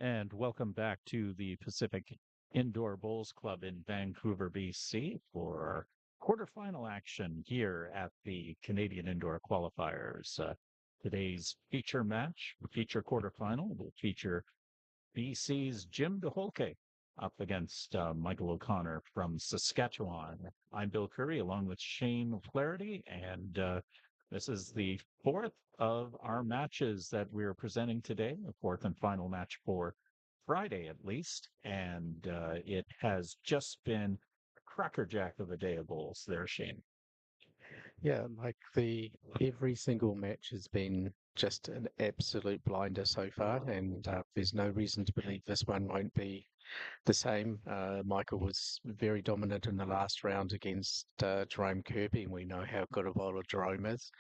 and welcome back to the Pacific Indoor Bowls Club in Vancouver, BC for quarterfinal action here at the Canadian Indoor Qualifiers. Today's feature quarterfinal, will feature BC's Jim DeHolke up against Michael O'Connor from Saskatchewan. I'm Bill Curry along with Shane Flaherty, and this is the fourth of our matches that we're presenting today, the fourth and final match for Friday at least. And it has just been a crackerjack of a day of bowls there, Shane. Yeah, like the every single match has been just an absolute blinder so far, and there's no reason to believe this one won't be the same. Michael was very dominant in the last round against Jerome Kirby, and we know how good a bowler Jerome is.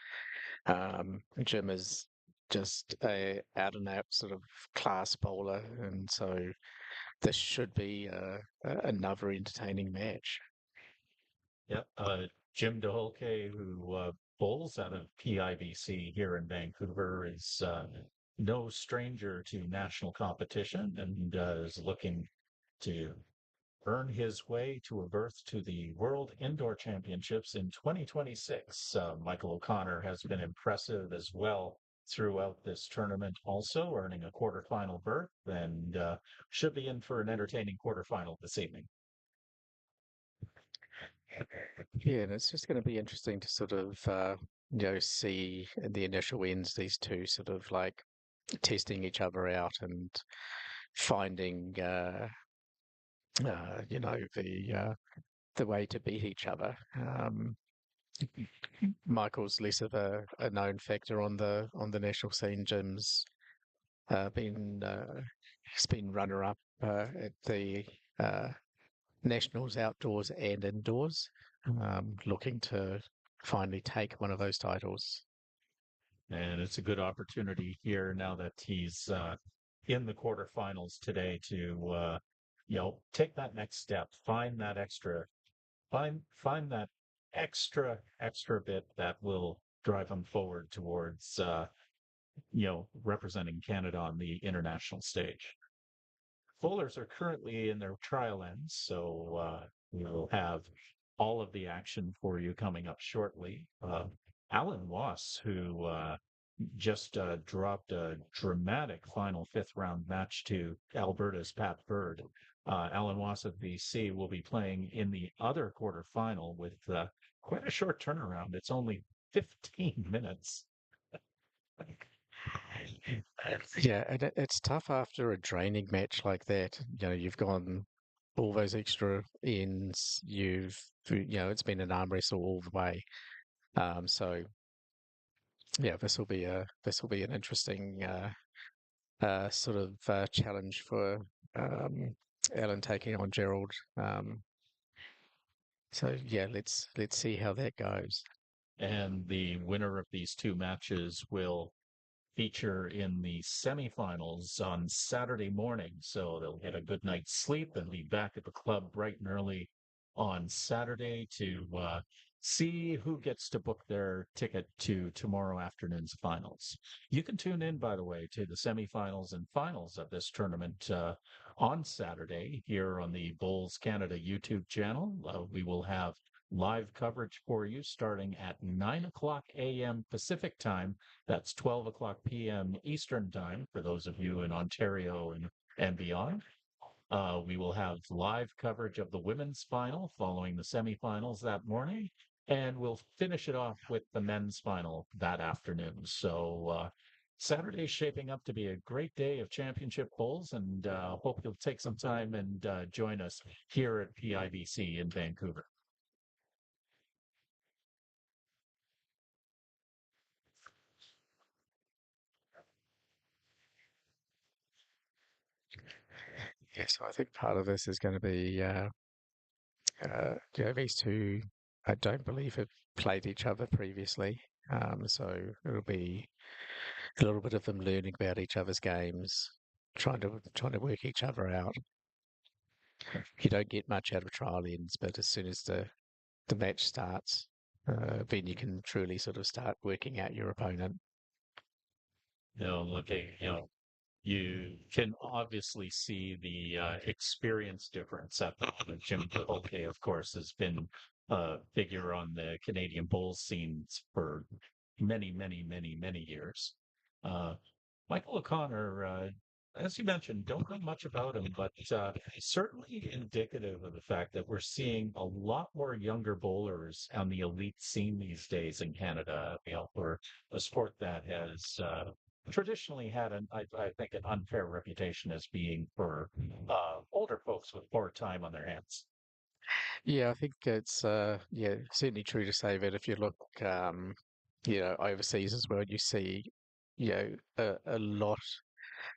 Jim is just a out and out sort of class bowler, and so this should be another entertaining match. Yep. Jim DeHolke, who bowls out of PIBC here in Vancouver, is no stranger to national competition and is looking to earn his way to a berth to the World Indoor Championships in 2026. Michael O'Connor has been impressive as well throughout this tournament, also earning a quarterfinal berth and should be in for an entertaining quarterfinal this evening. Yeah, and it's just going to be interesting to sort of, see in the initial wins these two sort of like testing each other out and finding, the way to beat each other. Michael's less of a known factor on the national scene. Jim's been he's been runner up at the uh, nationals outdoors and indoors, looking to finally take one of those titles. And it's a good opportunity here now that he's in the quarterfinals today to take that next step, find that extra bit that will drive him forward towards representing Canada on the international stage. Bowlers are currently in their trial ends, so we will have all of the action for you coming up shortly. Alan Wass, who just dropped a dramatic final fifth round match to Alberta's Pat Bird. Alan Wass of BC will be playing in the other quarterfinal with quite a short turnaround. It's only 15 minutes. Yeah, and it's tough after a draining match like that. You've gone all those extra ends. It's been an arm wrestle all the way. So yeah, this will be an interesting sort of challenge for um, Alan taking on Gerald. So yeah, let's see how that goes. And the winner of these two matches will feature in the semifinals on Saturday morning. So they'll get a good night's sleep and be back at the club bright and early on Saturday to see who gets to book their ticket to tomorrow afternoon's finals. You can tune in, by the way, to the semifinals and finals of this tournament on Saturday here on the Bowls Canada YouTube channel. We will have live coverage for you starting at 9 o'clock a.m. Pacific time. That's 12 o'clock p.m. Eastern time for those of you in Ontario and beyond. We will have live coverage of the women's final following the semifinals that morning, and we'll finish it off with the men's final that afternoon. So Saturday's shaping up to be a great day of championship bowls, and hope you'll take some time and join us here at PIBC in Vancouver. Yeah, so I think part of this is going to be, these two, I don't believe have played each other previously. So it'll be a little bit of them learning about each other's games, trying to work each other out. You don't get much out of trial ends, but as soon as the match starts, then you can truly sort of start working out your opponent. Looking, You can obviously see the experience difference at the moment. Jim Polke, of course, has been a figure on the Canadian bowls scenes for many, many, many, many years. Uh, Michael O'Connor, as you mentioned, don't know much about him, but certainly indicative of the fact that we're seeing a lot more younger bowlers on the elite scene these days in Canada. For a sport that has traditionally had I think, an unfair reputation as being for older folks with more time on their hands. Yeah, I think it's yeah, certainly true to say that if you look overseas as well, you see a lot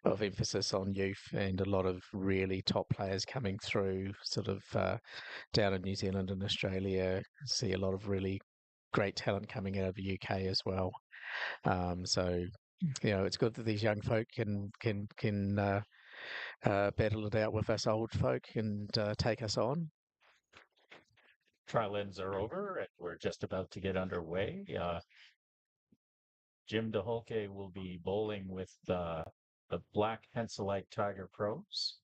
of emphasis on youth and a lot of really top players coming through sort of down in New Zealand and Australia. See a lot of really great talent coming out of the UK as well. So it's good that these young folk can battle it out with us old folk and take us on. Trial ends are over and we're just about to get underway. Jim DeHolke will be bowling with the Black Henselite Tiger Pros.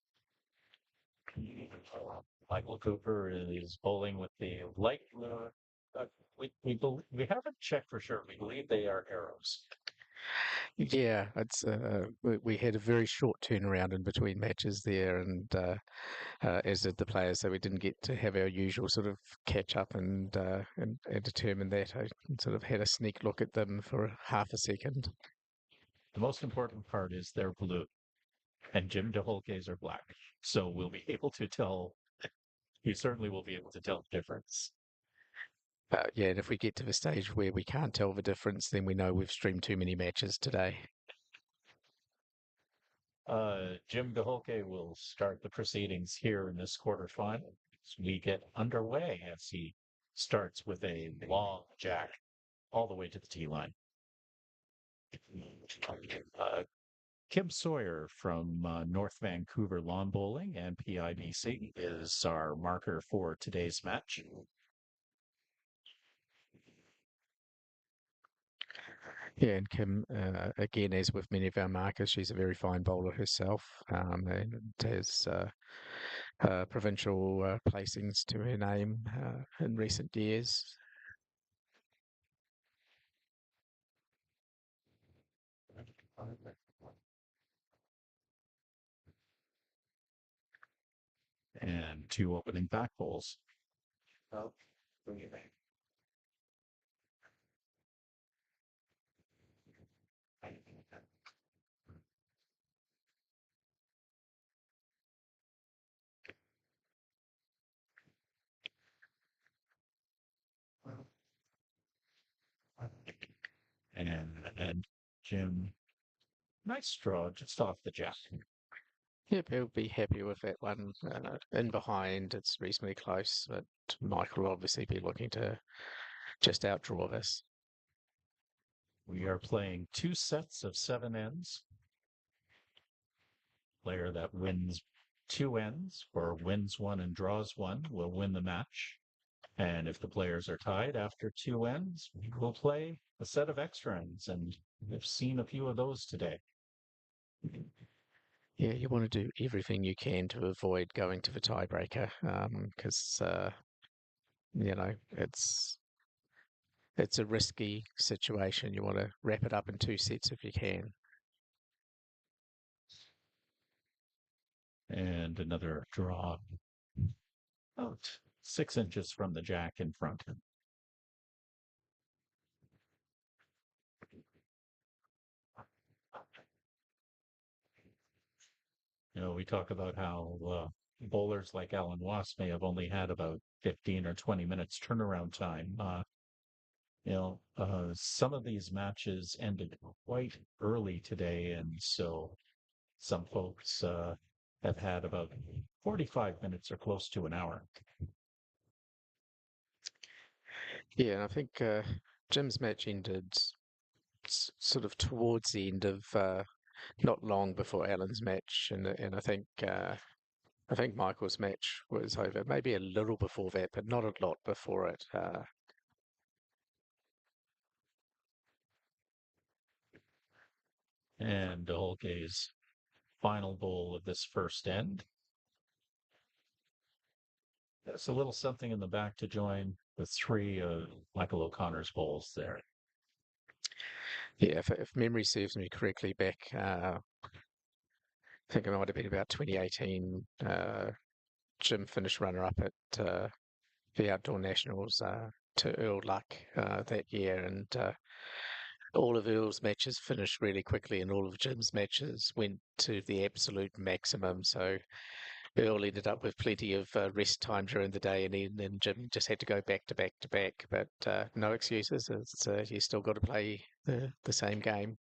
Michael Cooper is bowling with the light blue. We haven't checked for sure. We believe they are arrows. Yeah, it's we had a very short turnaround in between matches there, and as did the players, so we didn't get to have our usual sort of catch up and determine that. I sort of had a sneak look at them for half a second. The most important part is they're blue, and Jim DeHolke's are black. So we'll be able to tell. You certainly will be able to tell the difference. Yeah, and if we get to the stage where we can't tell the difference, then we know we've streamed too many matches today. Jim DeHolke will start the proceedings here in this quarterfinal. As we get underway as he starts with a long jack all the way to the tee line. Uh, Kim Sawyer from North Vancouver Lawn Bowling and PIBC is our marker for today's match. Yeah, and Kim, again, as with many of our markers, she's a very fine bowler herself, and has provincial placings to her name in recent years. And two opening back bowls. And Jim, nice draw just off the jack. Yep, he'll be happy with that one. In behind, it's reasonably close, but Michael will obviously be looking to just outdraw this. We are playing two sets of 7 ends. Player that wins 2 ends or wins one and draws one will win the match. And if the players are tied after 2 ends, we'll play a set of extra ends. And we've seen a few of those today. Yeah, you want to do everything you can to avoid going to the tiebreaker, because you know it's a risky situation. You want to wrap it up in 2 sets if you can. And another draw about 6 inches from the jack in front. We talk about how bowlers like Alan Wass may have only had about 15 or 20 minutes turnaround time. Some of these matches ended quite early today, and so some folks have had about 45 minutes or close to an hour. Yeah, and I think Jim's match ended sort of towards the end of not long before Alan's match, and I think Michael's match was over maybe a little before that, but not a lot before it. And the whole case final bowl of this first end. There's a little something in the back to join the three of Michael O'Connor's bowls there. Yeah, if memory serves me correctly, back I think it might have been about 2018. Jim finished runner-up at the Outdoor Nationals to Earl Luck that year, and all of Earl's matches finished really quickly, and all of Jim's matches went to the absolute maximum. So Earl ended up with plenty of rest time during the day, and then Jim just had to go back to back to back. But no excuses. You still got to play the same game.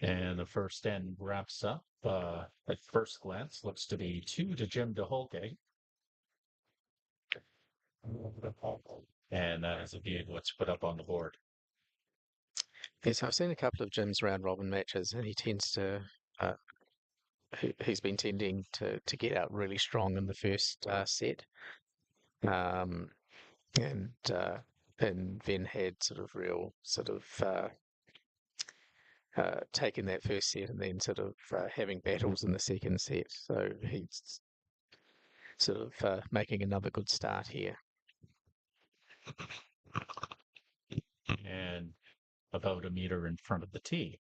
And the first end wraps up. At first glance, looks to be 2 to Jim DeHolke. And that is indeed what's put up on the board. Yes, I've seen a couple of Jim's round robin matches, and he tends to. He's been tending to get out really strong in the first set, um, and then had sort of real sort of taking that first set and then sort of having battles in the second set. So he's sort of making another good start here. And about a meter in front of the tee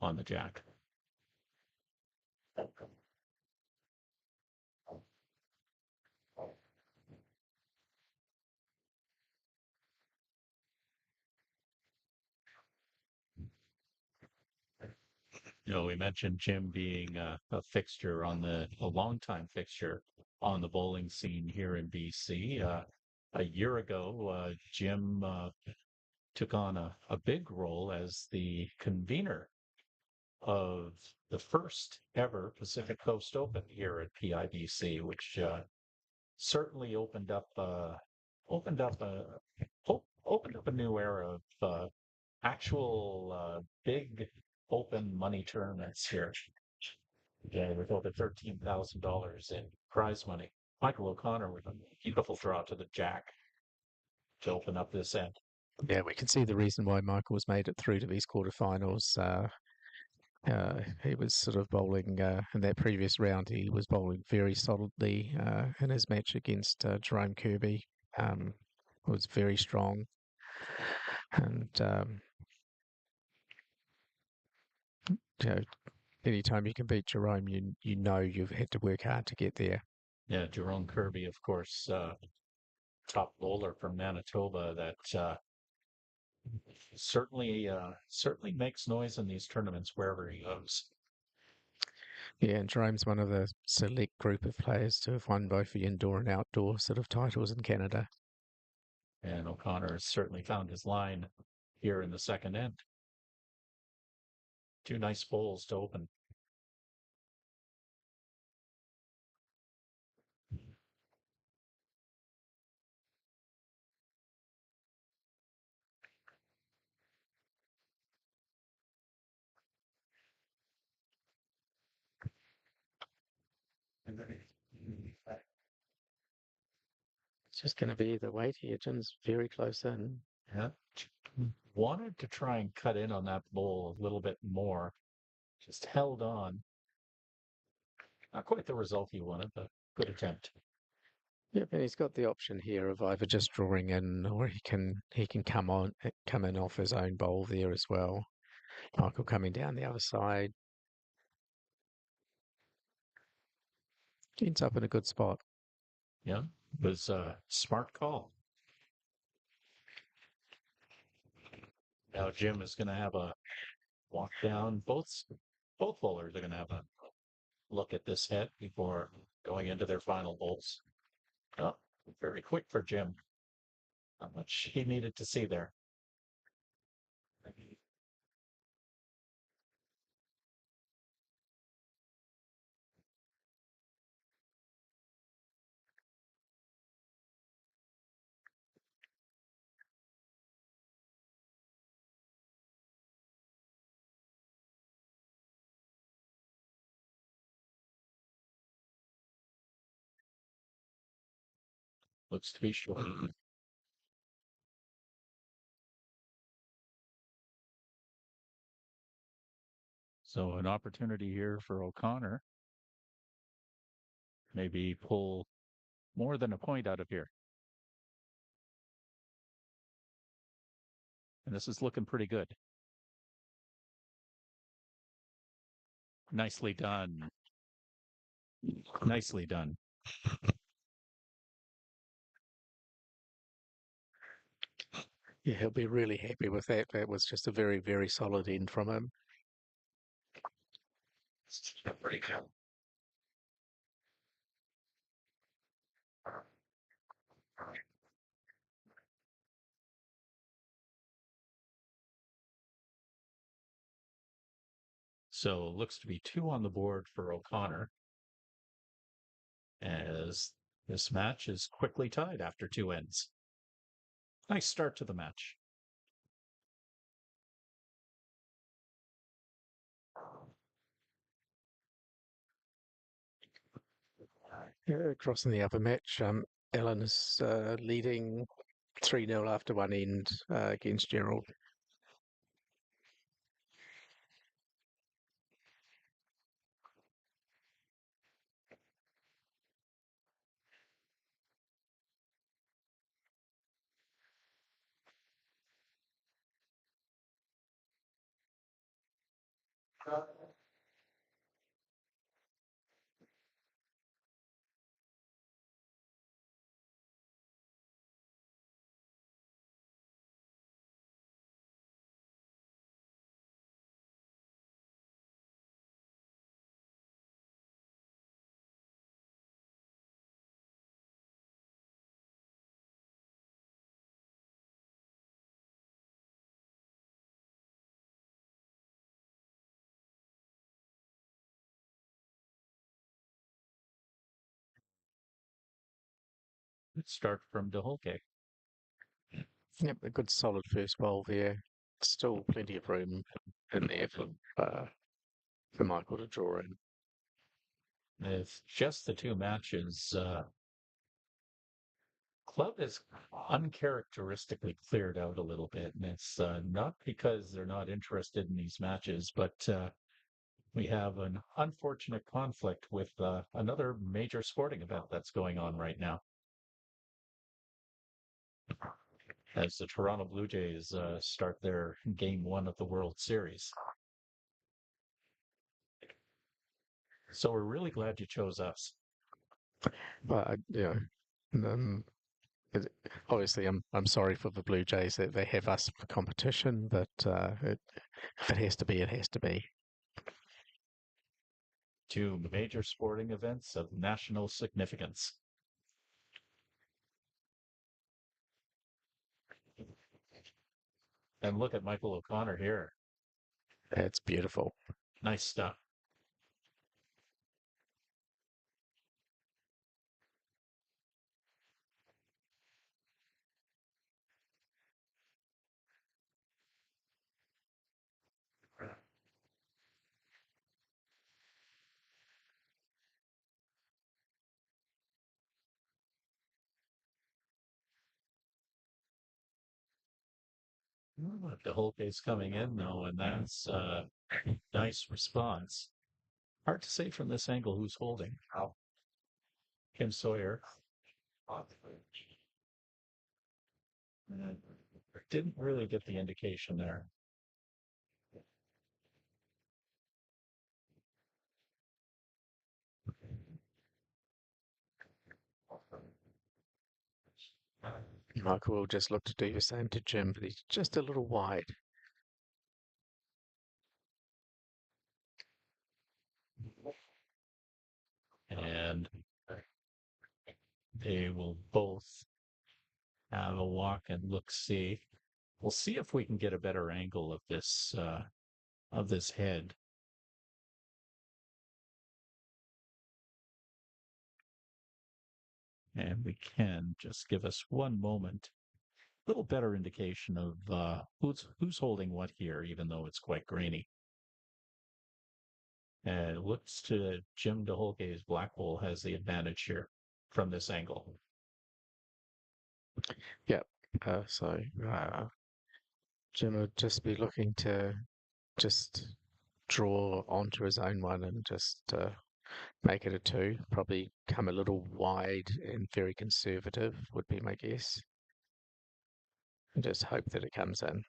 on the jack. We mentioned Jim being a fixture a longtime fixture on the bowling scene here in BC. A year ago, Jim took on a big role as the convener of the first ever Pacific Coast Open here at PIBC, which certainly opened up a opened up a new era of actual big open money tournaments here. Yeah, with over $13,000 in prize money. Michael O'Connor with a beautiful draw to the jack to open up this end. Yeah, we can see the reason why Michael's made it through to these quarterfinals. He was sort of bowling in that previous round. He was bowling very solidly in his match against Jerome Kirby. Was very strong, and you know, anytime you can beat Jerome, you know you've had to work hard to get there. Yeah, Jerome Kirby, of course, top bowler from Manitoba that certainly makes noise in these tournaments wherever he goes. Yeah, and Jerome's one of the select group of players to have won both the indoor and outdoor sort of titles in Canada. And O'Connor has certainly found his line here in the second end. Two nice bowls to open. It's just going to be the weight here. Jim's very close in. Yeah. Wanted to try and cut in on that bowl a little bit more. Just held on. Not quite the result he wanted, but good attempt. Yep, and he's got the option here of either just drawing in, or he can come in off his own bowl there as well. Michael coming down the other side. Ends up in a good spot. Yeah, it was a smart call. Now Jim is going to have a walk down. Both bowlers are going to have a look at this head before going into their final bowls. Oh, very quick for Jim. Not much he needed to see there. Looks to be short. So an opportunity here for O'Connor, maybe pull more than a point out of here. And this is looking pretty good. Nicely done. Nicely done. Yeah, he'll be really happy with that. That was just a very, very solid end from him. Pretty cool. So looks to be two on the board for O'Connor as this match is quickly tied after two ends. Nice start to the match. Yeah, crossing the other match, Ellen is leading 3-0 after one end against Gerald. Let's start from DeHolke. Yep, a good solid first bowl there. Still plenty of room in there for Michael to draw in. It's just the two matches. Club is uncharacteristically cleared out a little bit, and it's not because they're not interested in these matches, but we have an unfortunate conflict with another major sporting event that's going on right now. As the Toronto Blue Jays start their game one of the World Series. So we're really glad you chose us. But um, it- obviously, I'm sorry for the Blue Jays that they have us for competition, but if it has to be, it has to be. Two major sporting events of national significance. And look at Michael O'Connor here. It's beautiful. Nice stuff. The whole case coming in though, and that's a nice response. Hard to say from this angle who's holding. Kim Sawyer. Didn't really get the indication there. Michael will just look to do the same to Jim, but he's just a little wide. And they will both have a walk and look see. We'll see if we can get a better angle of this head. And we can just give us one moment. A little better indication of who's holding what here, even though it's quite grainy. And it looks to Jim DeHolke's black hole has the advantage here from this angle. Yep. So Jim would just be looking to just draw onto his own one and just make it a two. Probably come a little wide and very conservative would be my guess. And just hope that it comes in.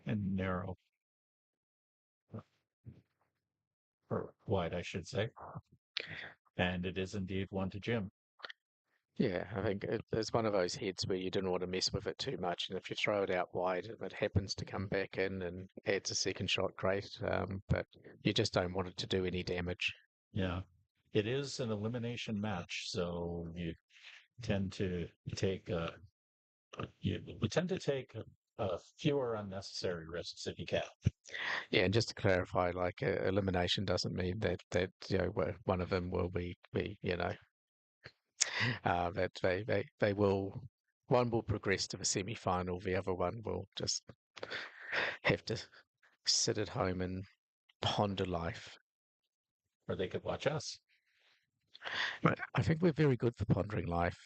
and narrow or wide, I should say. And it is indeed one to Jim. Yeah, I think it's one of those heads where you didn't want to mess with it too much, and if you throw it out wide, if it happens to come back in and adds a second shot, great. But you just don't want it to do any damage. Yeah. It is an elimination match, so you tend to take you tend to take fewer unnecessary risks if you can. Yeah, and just to clarify, like elimination doesn't mean that one of them will be that they will one will progress to the semi-final, the other one will just have to sit at home and ponder life. Or they could watch us. But I think we're very good for pondering life.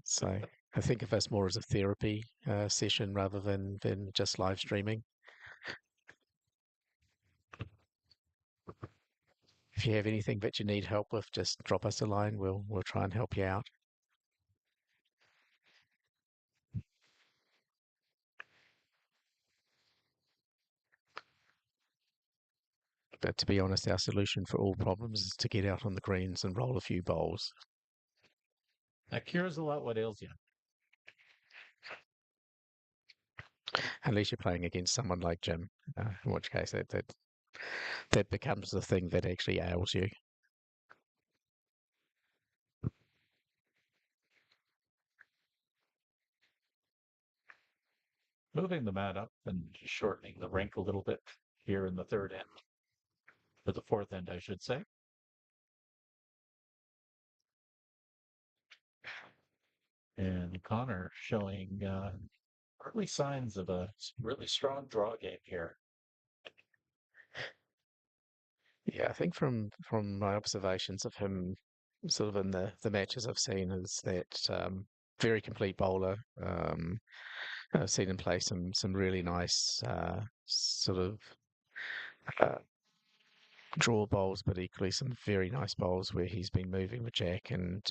So I think of us more as a therapy session rather than just live streaming. If you have anything that you need help with, just drop us a line. We'll try and help you out. But to be honest, our solution for all problems is to get out on the greens and roll a few bowls. That cures a lot what ails you. Unless you're playing against someone like Jim, in which case that becomes the thing that actually ails you. Moving the mat up and shortening the rink a little bit here in the third end, or the fourth end, I should say. And Connor showing early signs of a really strong draw game here. Yeah, I think from my observations of him, sort of in the matches I've seen, is that very complete bowler. I've seen him play some really nice sort of uh, draw bowls, but equally some very nice bowls where he's been moving the jack and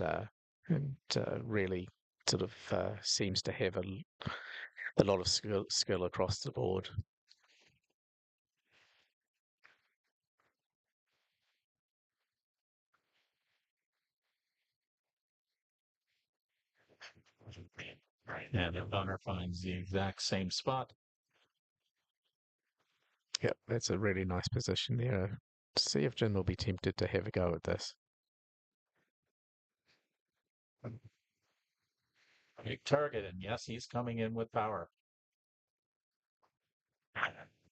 really sort of seems to have a lot of skill across the board. And Connor finds the exact same spot. Yep, that's a really nice position there. See if Jin will be tempted to have a go at this. Big target, and yes, he's coming in with power.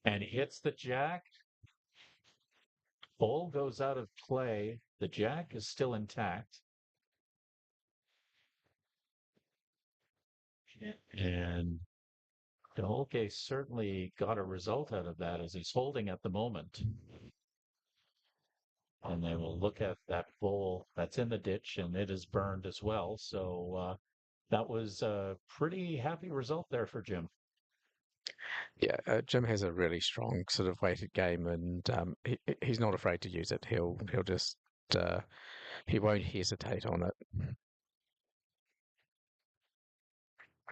And he hits the jack. Ball goes out of play. The jack is still intact. And Dolke certainly got a result out of that as he's holding at the moment. And they will look at that bowl that's in the ditch and it is burned as well. So that was a pretty happy result there for Jim. Yeah, Jim has a really strong sort of weighted game, and he's not afraid to use it. He'll just uh, he won't hesitate on it.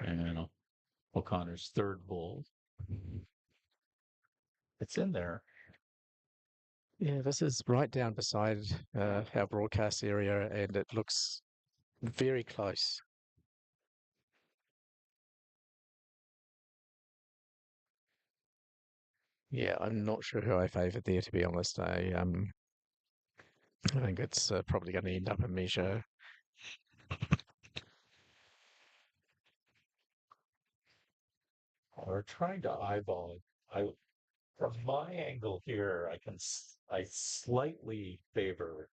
And O'Connor's third bowl. It's in there. Yeah, this is right down beside our broadcast area, and it looks very close. Yeah, I'm not sure who I favoured there, to be honest. I think it's probably going to end up a measure. We're trying to eyeball it. From my angle here, I slightly favor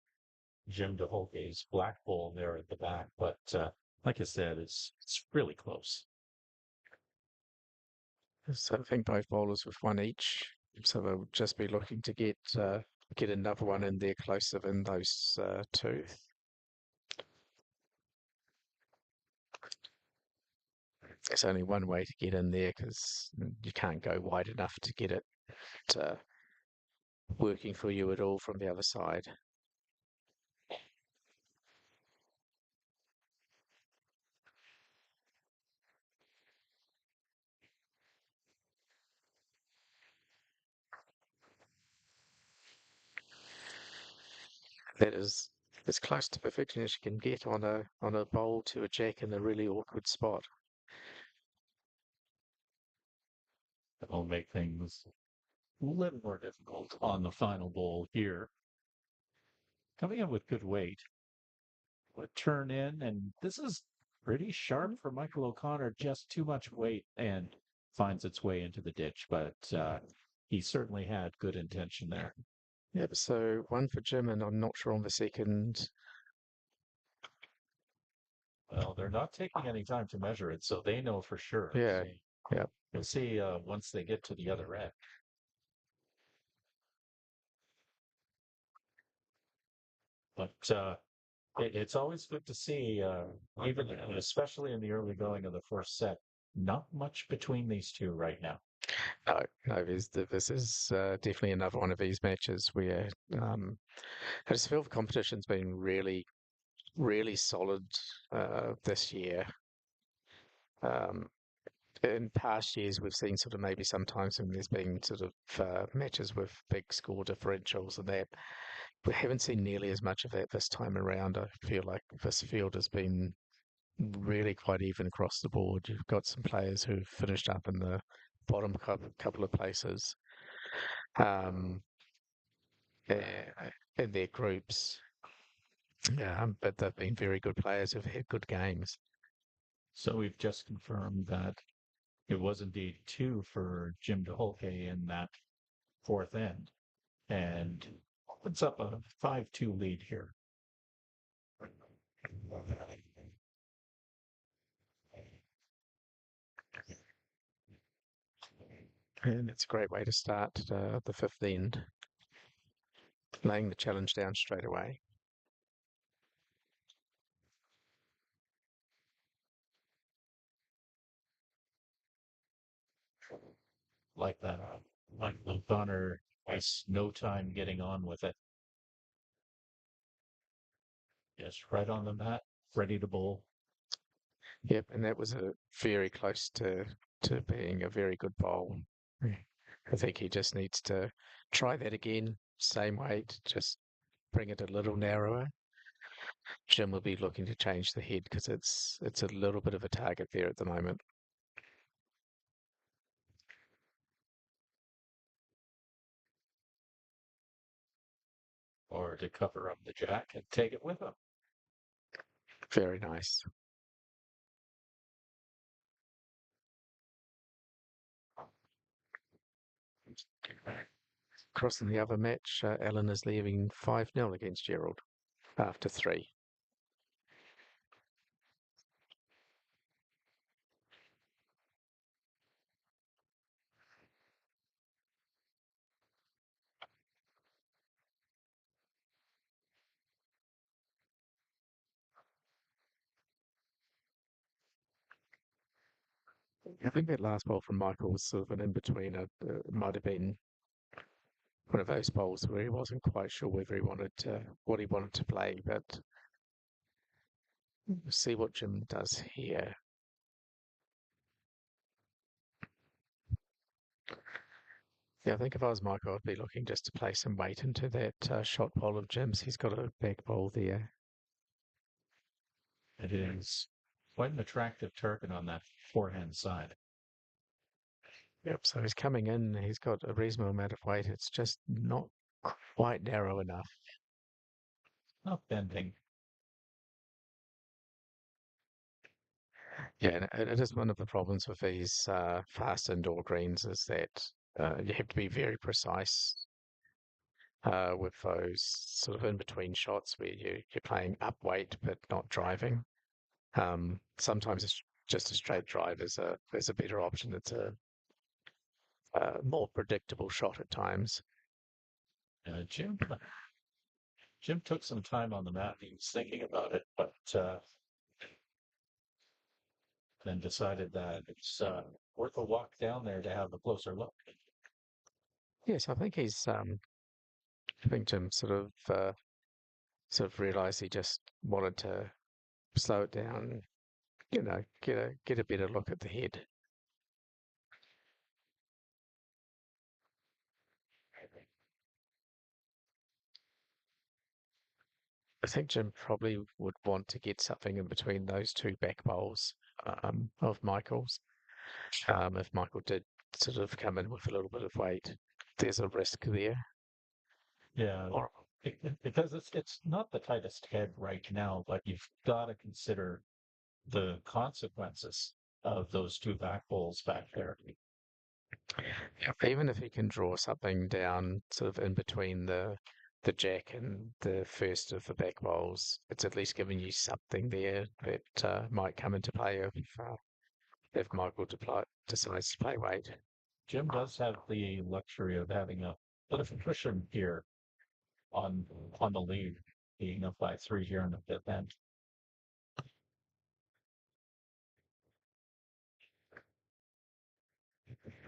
Jim DeHolke's black bowl there at the back, but like I said, it's really close. So I think both bowlers with one each. So they'll just be looking to get another one in there closer than those two. There's only one way to get in there because you can't go wide enough to get it working for you at all from the other side. That is as close to perfection as you can get on a bowl to a jack in a really awkward spot. That'll make things a little more difficult on the final bowl here. Coming in with good weight, would turn in, and this is pretty sharp for Michael O'Connor. Just too much weight and finds its way into the ditch, but he certainly had good intention there. Yep, so one for Jim, and I'm not sure on the second. Well, they're not taking any time to measure it, so they know for sure. Yeah, So yep. you'll see once they get to the other end. But it's always good to see, even especially in the early going of the first set, not much between these two right now. No, no, this is definitely another one of these matches where I just feel the competition's been really solid this year. Um, in past years, we've seen sort of maybe sometimes when there's been sort of matches with big score differentials and that, we haven't seen nearly as much of that this time around. I feel like this field has been really quite even across the board. You've got some players who've finished up in the bottom couple of places um, in their groups. But they've been very good players who've had good games. So we've just confirmed that it was indeed two for Jim DeHolke in that fourth end, and opens up a 5-2 lead here. And it's a great way to start the fifth end, laying the challenge down straight away. Like that. Michael O'Connor has no time getting on with it. Just right on the mat, ready to bowl. Yep, and that was a very close to being a very good bowl. I think he just needs to try that again, same weight, just bring it a little narrower. Jim will be looking to change the head because it's a little bit of a target there at the moment. Or to cover up the jack and take it with him. Very nice. Crossing the other match, Ellen is leaving 5-0 against Gerald after three. I think that last bowl from Michael was sort of an in-betweener. It might have been one of those bowls where he wasn't quite sure whether he wanted what he wanted to play, but we'll see what Jim does here. Yeah, I think if I was Michael, I'd be looking just to play some weight into that shot bowl of Jim's. He's got a back bowl there. It is quite an attractive target on that forehand side. Yep, so he's coming in. He's got a reasonable amount of weight. It's just not quite narrow enough. Not bending. Yeah, and it is one of the problems with these fast indoor greens is that you have to be very precise with those sort of in between shots where you're playing up weight but not driving. Sometimes it's just a straight drive is a better option. It's a more predictable shot at times. Jim took some time on the mat. He was thinking about it, but and decided that it's worth a walk down there to have a closer look. Yes, I think I think Jim sort of realised he just wanted to slow it down, get a better look at the head. I think Jim probably would want to get something in between those two back bowls of Michael's. If Michael did sort of come in with a little bit of weight, there's a risk there. Yeah, Or because it's not the tightest head right now, but you've got to consider the consequences of those two back bowls back there. even if he can draw something down sort of in between the jack and the first of the back bowls, it's at least giving you something there that might come into play if Michael decides to play weight. Jim does have the luxury of having a bit of a cushion here on on the lead, being up by three here in the fifth end.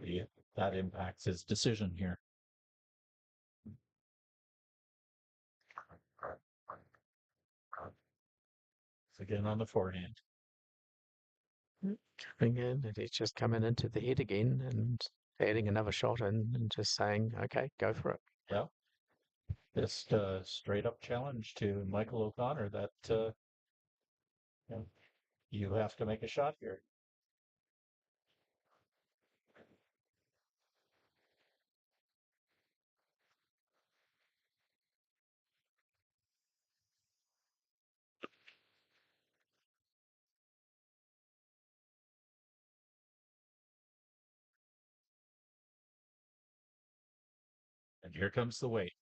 The, that impacts his decision here. Again on the forehand. Coming in and he's just coming into the head again and adding another shot in and just saying, okay, go for it. Well, just straight up challenge to Michael O'Connor that you know, you have to make a shot here. And here comes the weight.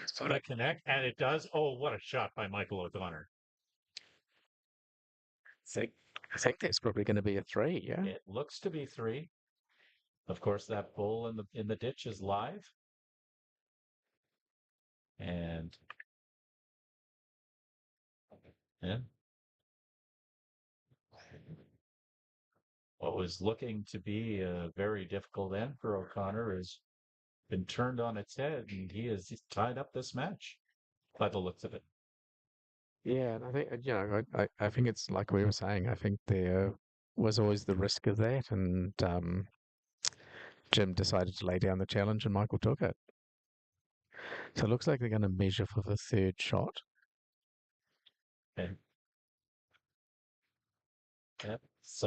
So to connect, and it does. Oh, what a shot by Michael O'Connor. think I think that's probably going to be a three, yeah. It looks to be three. Of course, that bull in the ditch is live. And yeah, what was looking to be a very difficult end for O'Connor has been turned on its head, and he's tied up this match by the looks of it. Yeah, and I think I think it's like we were saying. I think there was always the risk of that, and Jim decided to lay down the challenge, and Michael took it. So it looks like they're going to measure for the third shot. And yeah, it's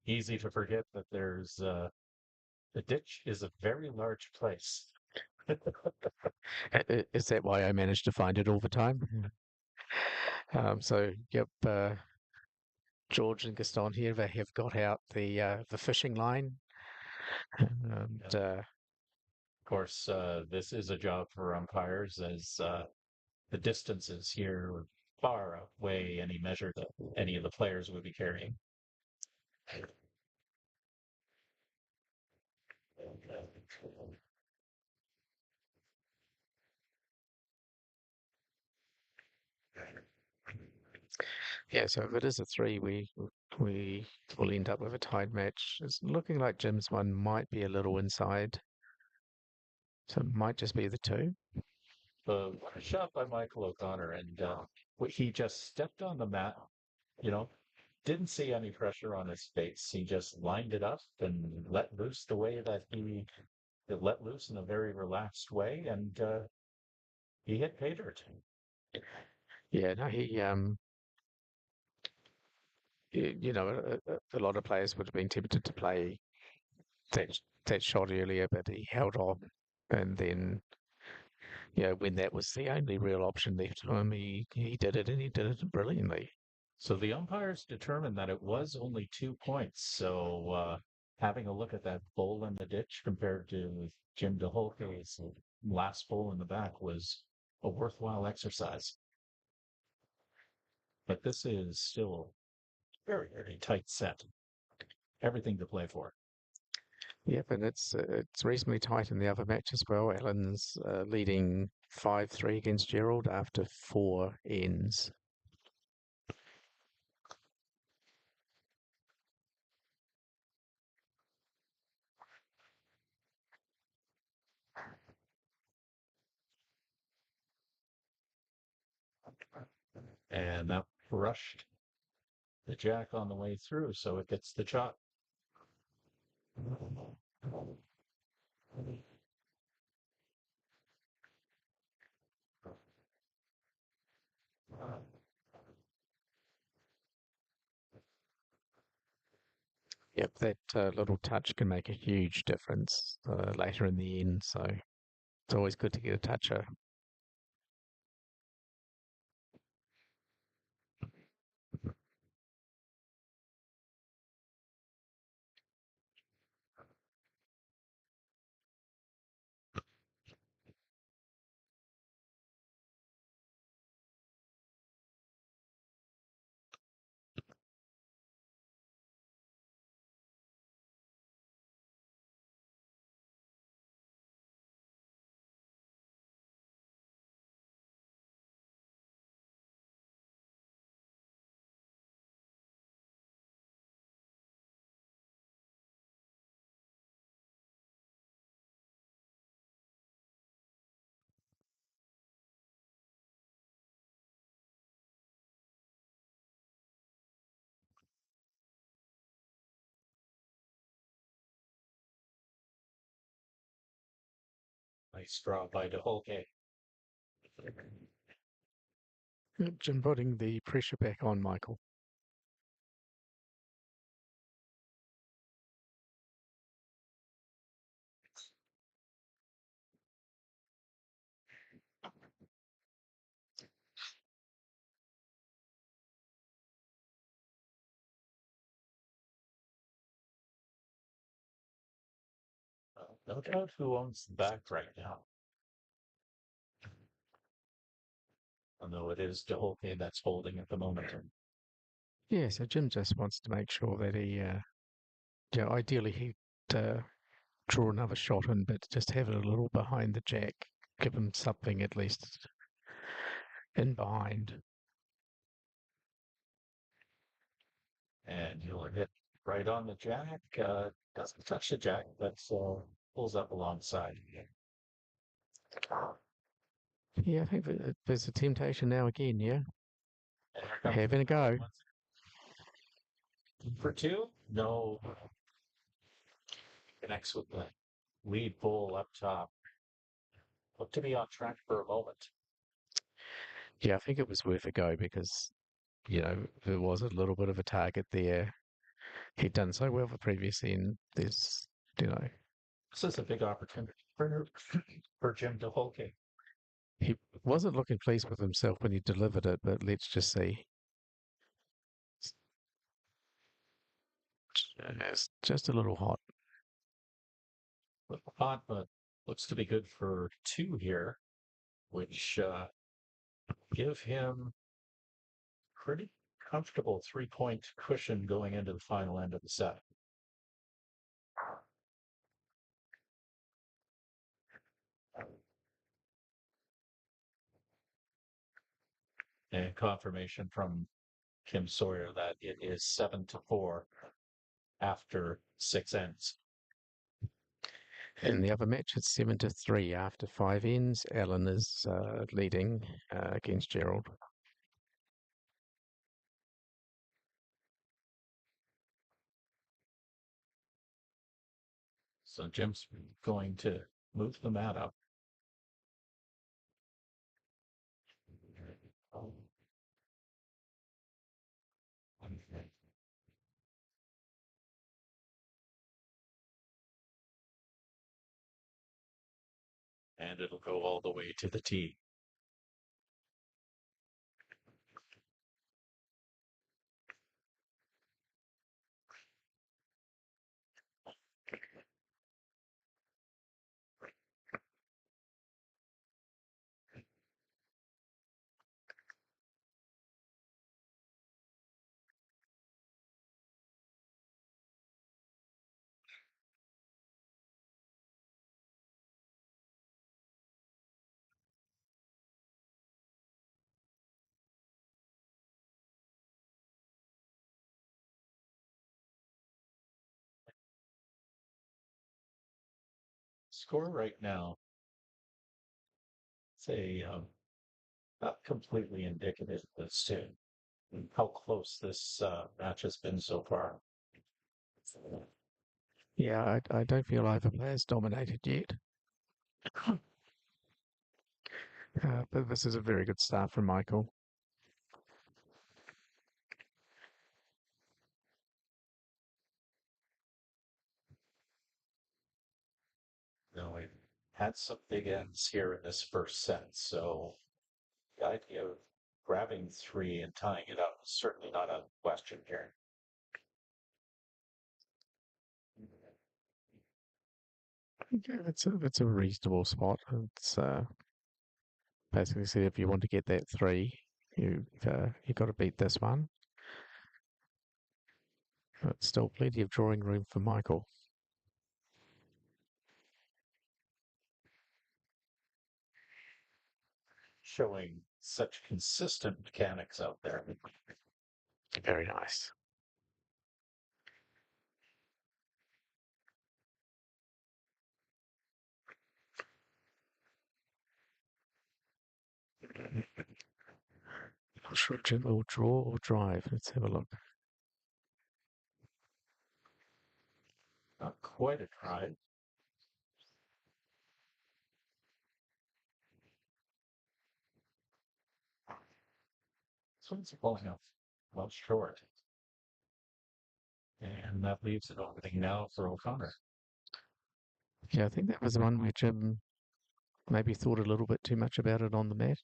easy to forget that there's the ditch is a very large place. Is that why I managed to find it all the time? So yep, George and Gaston here they have got out the fishing line, and Yeah. Of course, this is a job for umpires as the distances here far outweigh any measure that any of the players would be carrying. yeah. So if it is a three, we will end up with a tied match. It's looking like Jim's one might be a little inside. So it might just be the two. What a shot by Michael O'Connor, and he just stepped on the mat. You know, didn't see any pressure on his face. He just lined it up and let loose the way that he let loose in a very relaxed way, and he hit pay dirt. Yeah, no, a lot of players would have been tempted to play that that shot earlier, but he held on, and then when that was the only real option left to him, he did it, and he did it brilliantly. So the umpires determined that it was only 2 points. So having a look at that bowl in the ditch compared to Jim DeHolke's last bowl in the back was a worthwhile exercise. But this is still very, very tight set. Everything to play for. Yep, and it's reasonably tight in the other match as well. Allen's leading 5-3 against Gerald after four ends. And that crushed the jack on the way through, so it gets the chop. Yep, that little touch can make a huge difference later in the end. So it's always good to get a toucher. Nice draw by DeHolke. Yep, Jim putting the pressure back on Michael. No doubt who owns the back right now. Although it is DeHolke that's holding at the moment. Yeah, so Jim just wants to make sure that yeah, ideally he'd draw another shot in, but just have it a little behind the jack, give him something at least in behind. And he'll hit right on the jack. Doesn't touch the jack, but pulls up alongside. Yeah, I think there's a temptation now again, yeah? And here comes Having a go. for two. No, connects with the lead pole up top. Looked to be on track for a moment. Yeah, I think it was worth a go because, there was a little bit of a target there. He'd done so well the previous end. There's, you know, This is a big opportunity for Jim DeHolke. he wasn't looking pleased with himself when he delivered it, but let's just see. It's just a little hot. Little hot, but looks to be good for two here, which give him pretty comfortable 3 point cushion going into the final end of the set. And confirmation from Kim Sawyer that it is 7-4 after six ends. In the other match, it's 7-3 after five ends. Alan is leading against Gerald. So Jim's going to move the mat up. And it'll go all the way to the tee. Score right now. Say not completely indicative of this too. How close this match has been so far. Yeah, I don't feel either player's dominated yet. But this is a very good start from Michael. We had some big ends here in this first set, so the idea of grabbing three and tying it up is certainly not a question here. Yeah, it's a reasonable spot. It's basically said if you want to get that three, you got to beat this one. But still plenty of drawing room for Michael. Showing such consistent mechanics out there. Very nice. Not sure Jim will draw or drive. Let's have a look. Not quite a try. This one's pulling up well short. And that leaves it opening now for O'Connor. Yeah, I think that was the one where Jim maybe thought a little bit too much about it on the mat.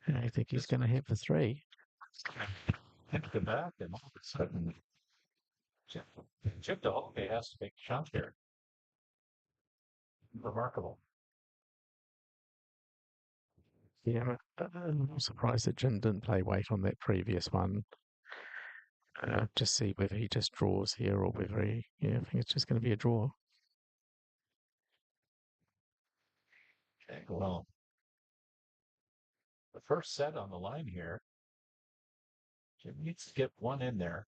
And I think he's going to have the three. Hit the back, and all of a sudden, Chip Dahomey has to make a shot here. Remarkable. Yeah, I'm surprised that Jim didn't play weight on that previous one. Just see whether he just draws here or whether he, yeah, I think it's just going to be a draw. Okay, well, the first set on the line here, Jim needs to get one in there,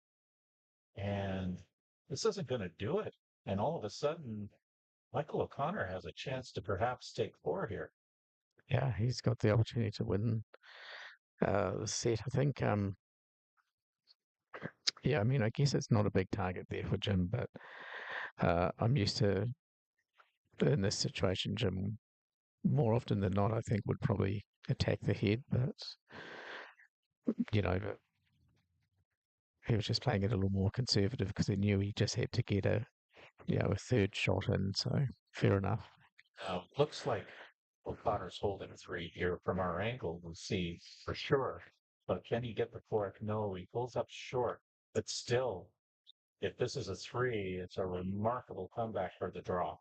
and this isn't going to do it. And all of a sudden, Michael O'Connor has a chance to perhaps take four here. Yeah, he's got the opportunity to win the set. I think, yeah, I mean, I guess it's not a big target there for Jim, but I'm used to in this situation, Jim, more often than not, I think would probably attack the head, but but he was just playing it a little more conservative because he knew he just had to get a third shot in. So fair enough. Looks like O'Connor's holding three here from our angle. We'll see for sure. But can he get the fourth? No, he pulls up short. But still, if this is a three, it's a remarkable comeback for the draw.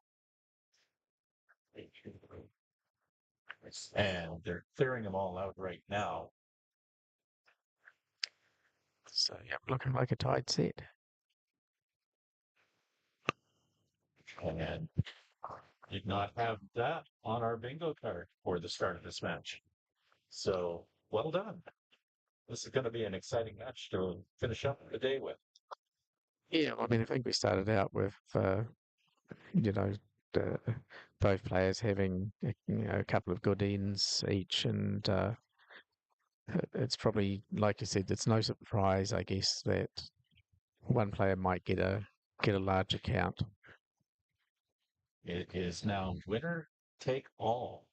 And they're clearing them all out right now. So yeah, looking like a tied set. And did not have that on our bingo card for the start of this match. So well done. This is going to be an exciting match to finish up the day with. Yeah, I mean, I think we started out with you know the, both players having a couple of good ends each, and it's probably like you said, it's no surprise, I guess, that one player might get a larger count. It is now winner take all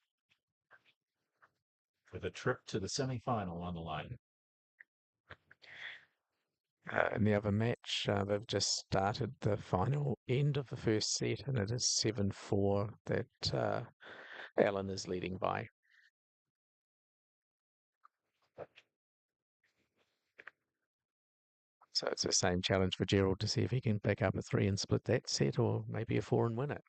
with a trip to the semifinal on the line. In the other match, they've just started the final end of the first set, and it is 7-4 that Alan is leading by. So it's the same challenge for Gerald to see if he can pick up a three and split that set, or maybe a four and win it.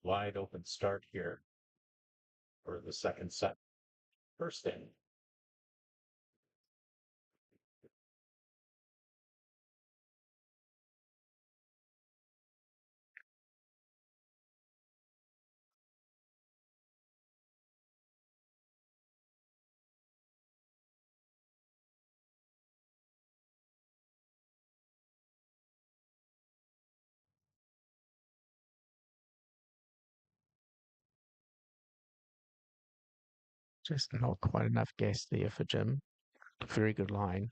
wide open start here for the second set. First in. Just not quite enough gas there for Jim. Very good line.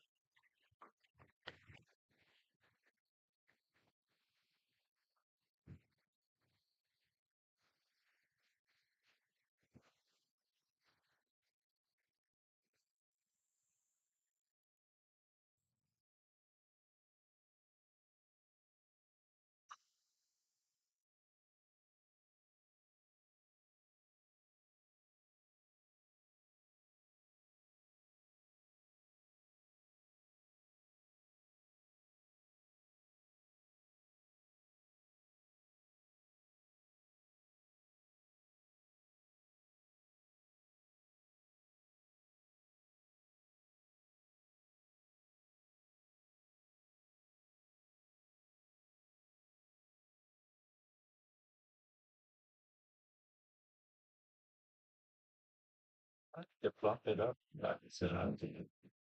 To bump it up.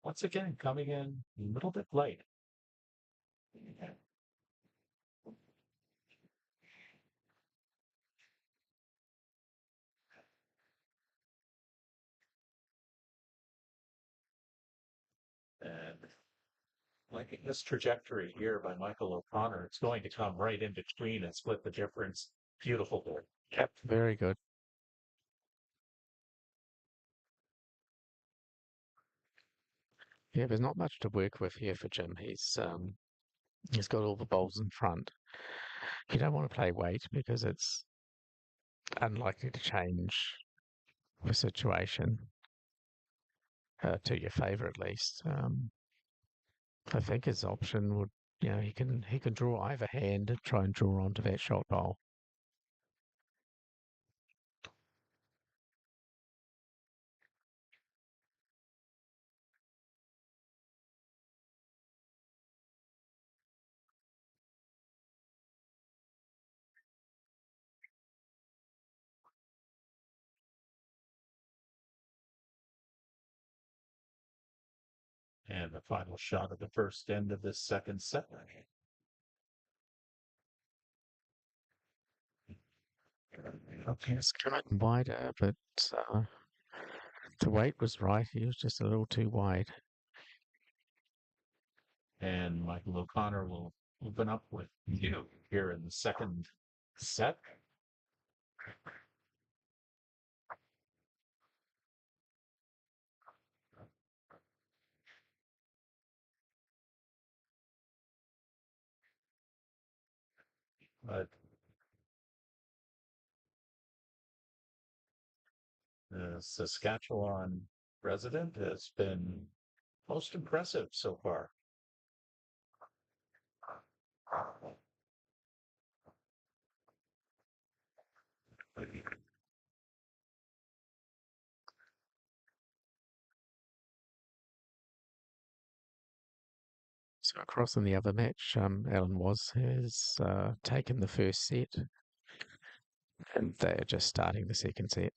Once again, coming in a little bit late. And liking this trajectory here by Michael O'Connor. It's going to come right in between and split the difference. Beautiful ball. Yep, very good. Yeah, there's not much to work with here for Jim. He's got all the balls in front. You don't want to play weight because it's unlikely to change the situation to your favour at least. I think his option would, he can draw either hand and try and draw onto that shot bowl. And the final shot of the first end of this second set. Okay, it's coming wider, but uh, the weight was right. He was just a little too wide. And Michael O'Connor will open up with two here in the second set. But the Saskatchewan resident has been most impressive so far. So across in the other match, Alan has taken the first set, and they're just starting the second set.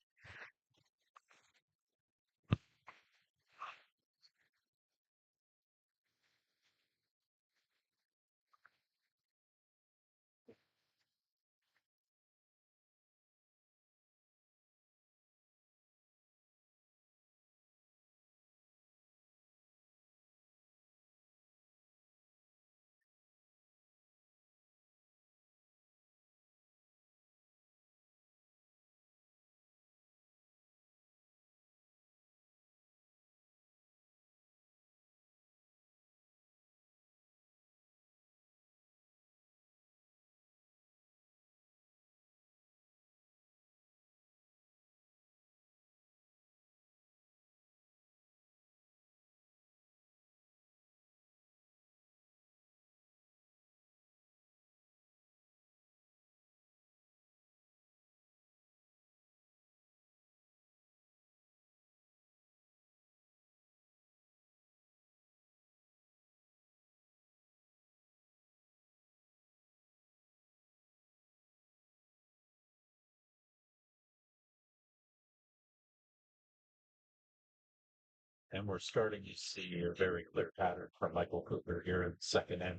And we're starting to see a very clear pattern from Michael Cooper here in the second end.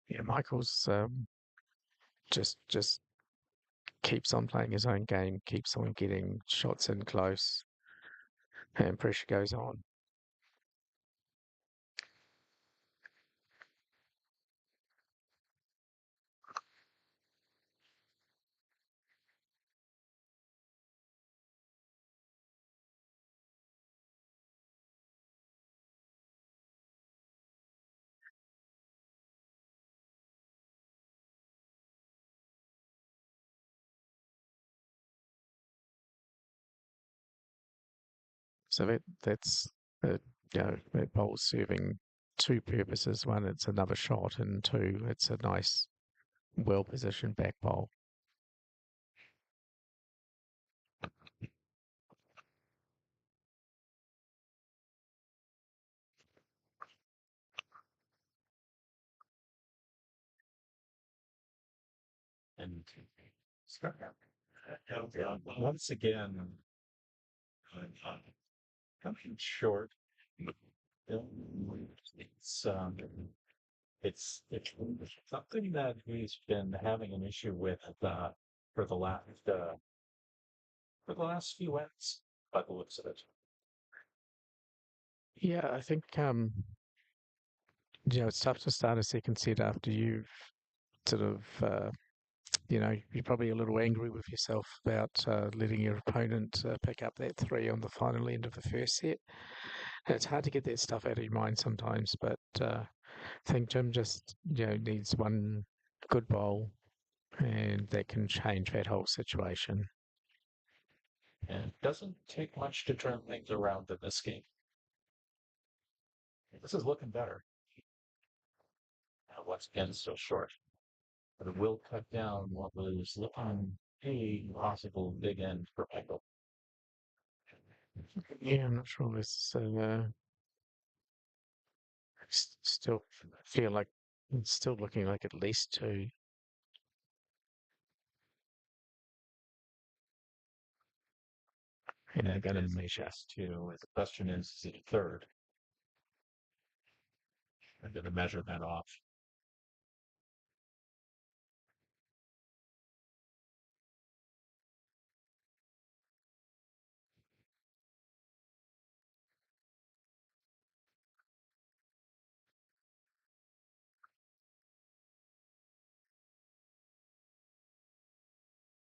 Yeah, Michael's just keeps on playing his own game, keeps on getting shots in close, and pressure goes on. So that's that bowl's serving two purposes. One, it's another shot, and two, it's a nice, well-positioned back bowl. And once again, coming short. It's it's something that he's been having an issue with for the last for the last few ends, by the looks of it. Yeah, I think it's tough to start a second set after you've sort of you're probably a little angry with yourself about letting your opponent pick up that three on the final end of the first set. And it's hard to get that stuff out of your mind sometimes, but I think Jim just needs one good bowl, and that can change that whole situation. And it doesn't take much to turn things around in this game. This is looking better. Once again, still short, but it will cut down what was looking a possible big end for Michael. Yeah, I'm not sure this. Still feel like it's still looking like at least two. And they're And going to it is measure. just two. The question is it a third? I'm going to measure that off.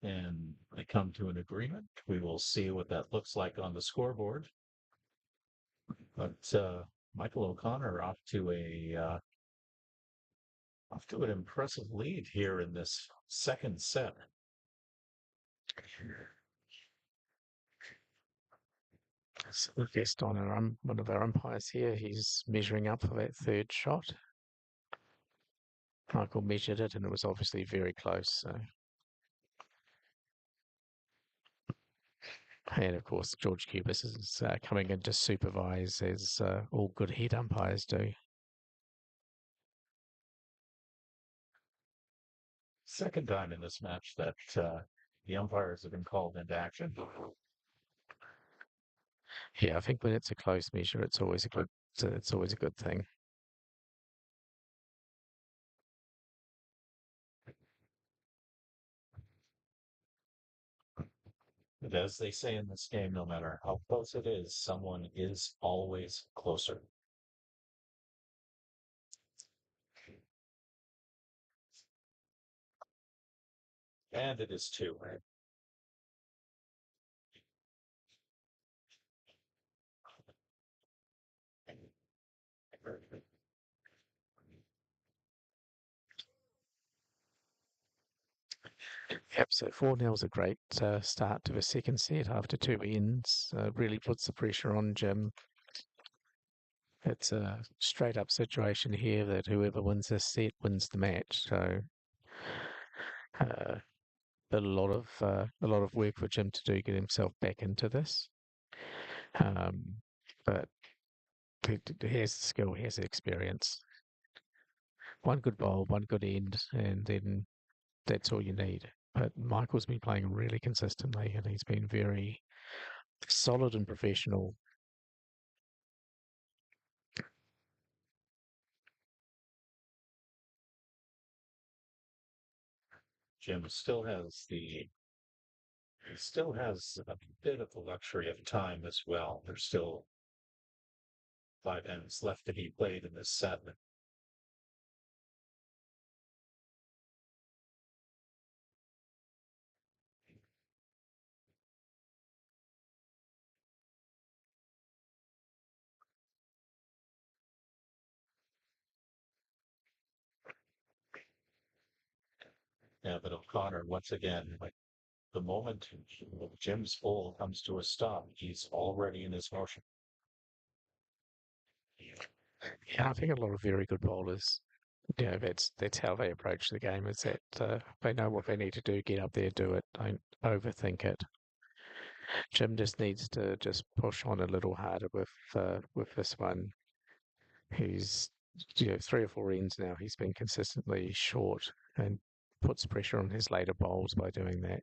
And they come to an agreement. We will see what that looks like on the scoreboard. But Michael O'Connor off to an impressive lead here in this second set. So the guest on one of our umpires here, he's measuring up for that third shot. Michael measured it, and it was obviously very close. So. And of course, George Cubis is coming in to supervise, as all good head umpires do. Second time in this match that the umpires have been called into action. Yeah, I think when it's a close measure, it's always a good thing. But as they say in this game, no matter how close it is, someone is always closer. And it is two. Yep, so 4-0 is a great start to the second set after two ends. Really puts the pressure on Jim. It's a straight up situation here that whoever wins this set wins the match. So uh, a lot of work for Jim to do, get himself back into this. But he has the skill, he has the experience. one good bowl, one good end, and then that's all you need. But Michael's been playing really consistently, and he's been very solid and professional. Jim still has a bit of the luxury of time as well. There's still 5 ends left to be played in this set. Yeah, but O'Connor, once again, like the moment Jim's bowl comes to a stop, he's already in his motion. Yeah, I think a lot of very good bowlers, that's how they approach the game. Is that they know what they need to do, get up there, do it, don't overthink it. Jim just needs to just push on a little harder with this one. He's 3 or 4 ends now. He's been consistently short and puts pressure on his later bowls by doing that.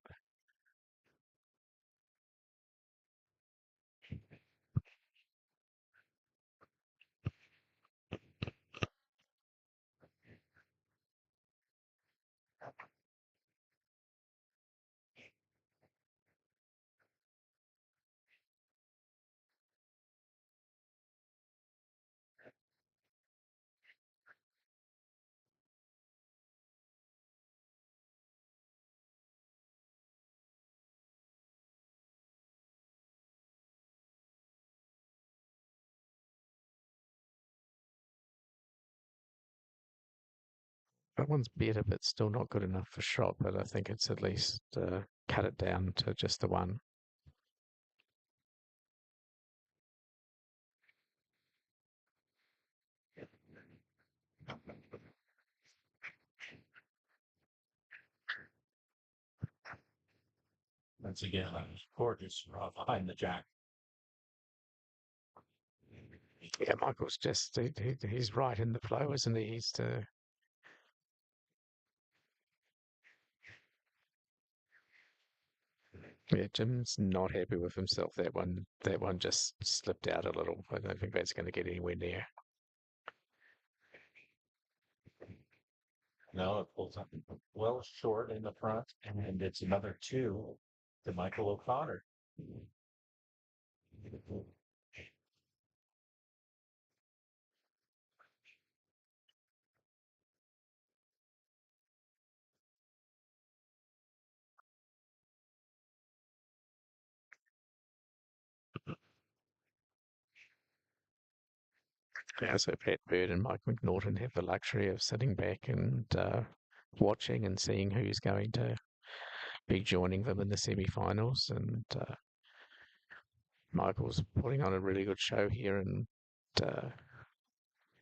That one's better, but still not good enough for shot. But I think it's at least cut it down to just the one. Once again, gorgeous behind the jack. Yeah, Michael's just he's right in the flow, isn't he? Yeah, Jim's not happy with himself. That one just slipped out a little. I don't think that's going to get anywhere near. No, it pulls up well short in the front, and it's another two to Michael O'Connor. Yeah, so Pat Bird and Mike McNaughton have the luxury of sitting back and watching and seeing who's going to be joining them in the semi-finals. And Michael's putting on a really good show here, and uh,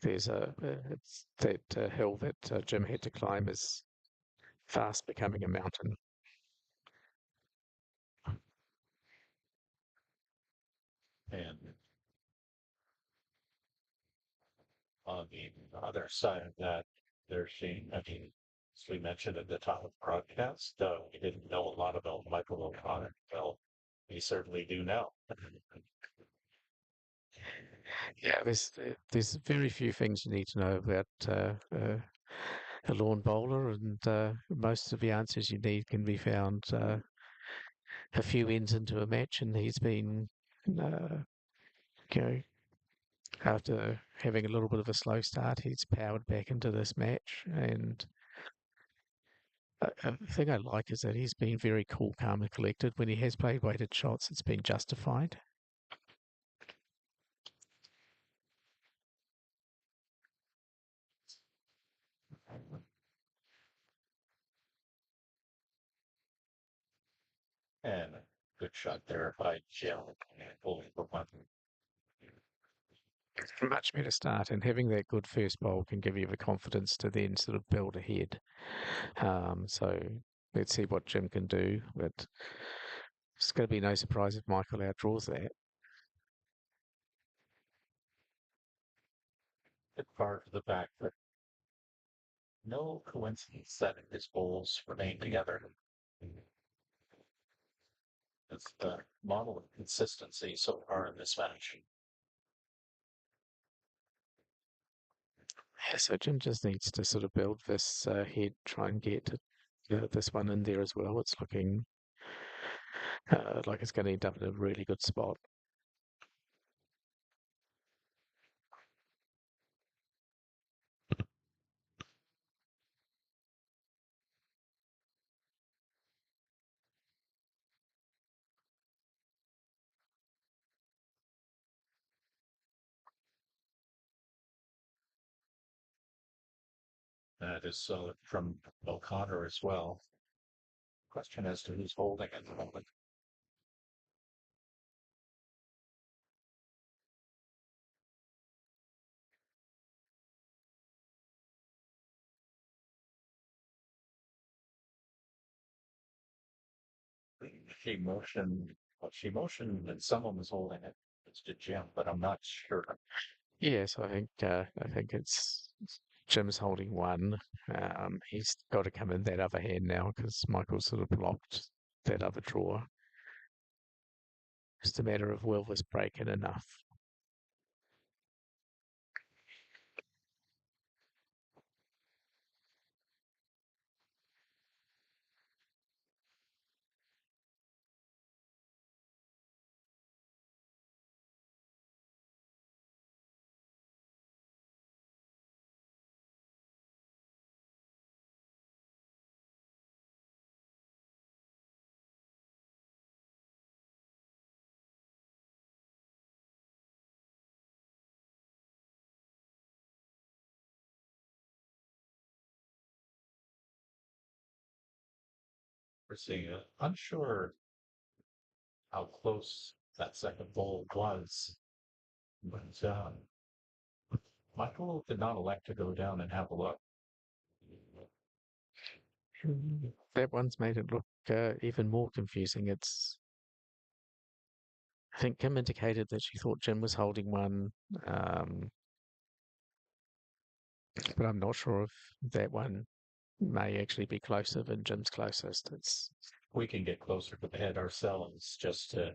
there's it's that hill that Jim had to climb is fast becoming a mountain. And on the other side of that, they're seeing, I mean, as we mentioned at the top of the broadcast, we didn't know a lot about Michael O'Connor. Well, we certainly do now. Yeah, there's very few things you need to know about a lawn bowler, and most of the answers you need can be found a few ends into a match, and he's been, uh, you know, after having a little bit of a slow start, he's powered back into this match. And the thing I like is that he's been very cool, calm, and collected. When he has played weighted shots, it's been justified. And good shot there by Jim. Pulling for one. It's a much better start, and having that good first bowl can give you the confidence to then sort of build ahead. So let's see what Jim can do, but it's going to be no surprise if Michael outdraws that. Hit far to the back, but No coincidence that his bowls remain together. It's the model of consistency so far in this match. Yeah, so Jim just needs to sort of build this head, try and get this one in there as well. It's looking like it's going to end up in a really good spot. That is from O'Connor as well. Question as to who's holding at the moment. She motioned that someone was holding it. It's to Jim, but I'm not sure. Yes, I think it's Jim's holding one. He's got to come in that other hand now because Michael sort of blocked that other drawer. Just a matter of will this break in enough. We're seeing it. Unsure how close that second bowl was, but Michael did not elect to go down and have a look. That one's made it look even more confusing. I think Kim indicated that she thought Jim was holding one, um, but I'm not sure if that one may actually be closer than Jim's closest. It's We can get closer to the head ourselves just to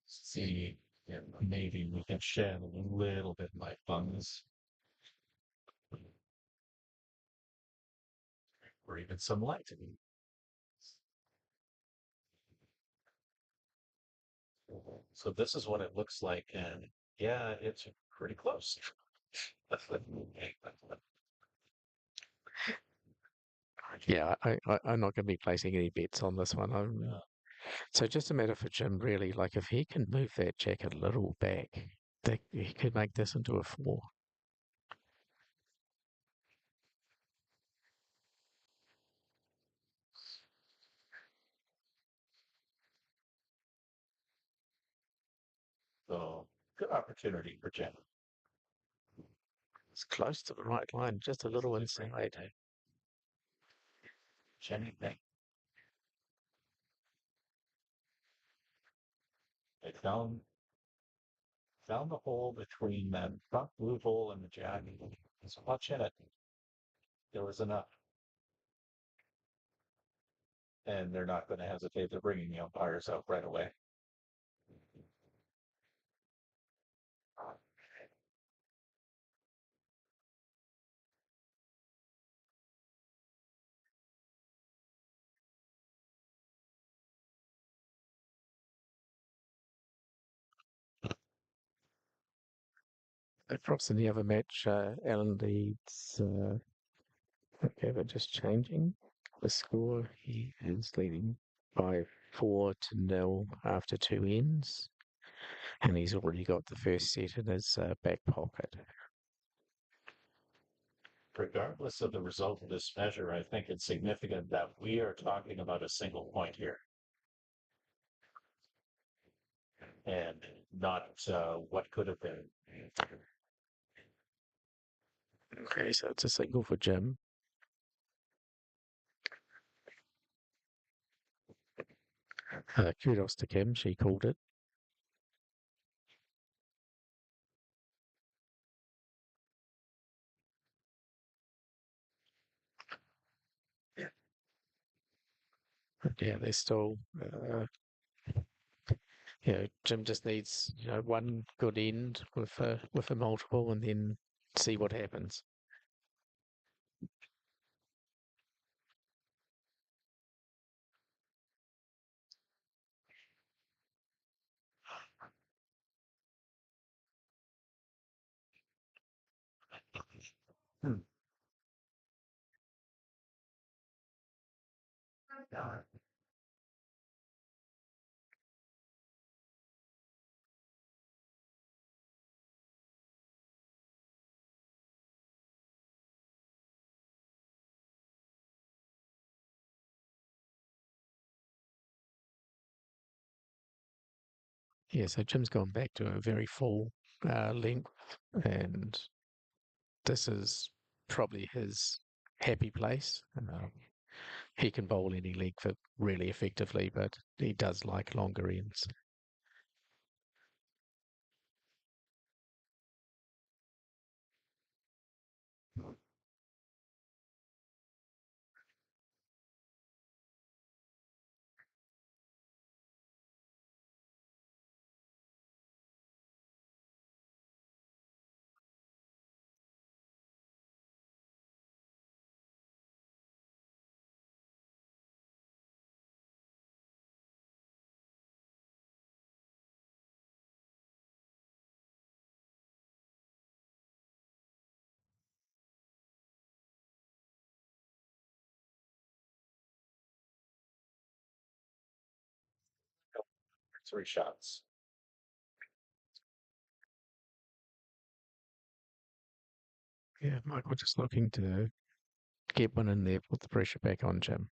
see if maybe we can shed a little bit light on this, or even some light. So this is what it looks like, and yeah, it's pretty close. yeah, I'm not going to be placing any bets on this one. Yeah. So just a matter for Jim, really. Like if he can move that jack a little back, that he could make this into a four. So good opportunity for Jen. It's close to the right line, just a little inside. Jenny, they found the hole between that front blue hole and the jack. There's much in it. There was enough, and they're not going to hesitate. They're bringing the umpires out right away. Perhaps in the other match, Alan leads. Okay, but just changing the score. He is leading by 4-0 after two ends, and he's already got the first set in his back pocket. Regardless of the result of this measure, I think it's significant that we are talking about a single point here and not what could have been. Okay, so it's a single for Jim. Kudos to Kim, she called it. yeah, they're still, Jim just needs, one good end with a multiple and then see what happens. Hmm. Yeah, so Jim's gone back to a very full length, and this is probably his happy place. He can bowl any length really effectively, but he does like longer ends. Three shots. Yeah, Michael just looking to get one in there, put the pressure back on Jim.